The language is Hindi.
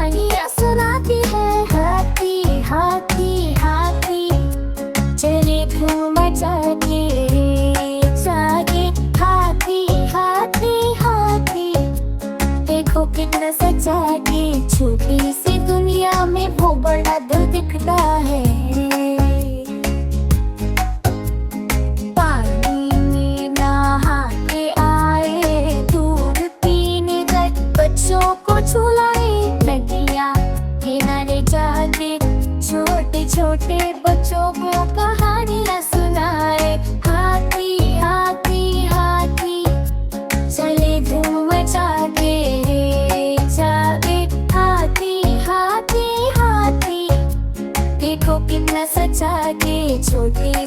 कहानियाँ सुनाती है। हाथी हाथी हाथी चले धूम मचा के जागे। हाथी हाथी हाथी देखो कितना सचा के, छोटी सी दुनिया में वो बड़ा दिल दिखता है। पानी में नहा के आए, दूध पीने गए, बच्चों को झुलाए। नदियाँ किनारे जाके छोटे छोटे बच्चों को कहानियाँ सुनाए। हाथी हाथी हाथी चले धूम मचा के जागे। हाथी हाथी हाथी देखो कितना सचा के, छोटी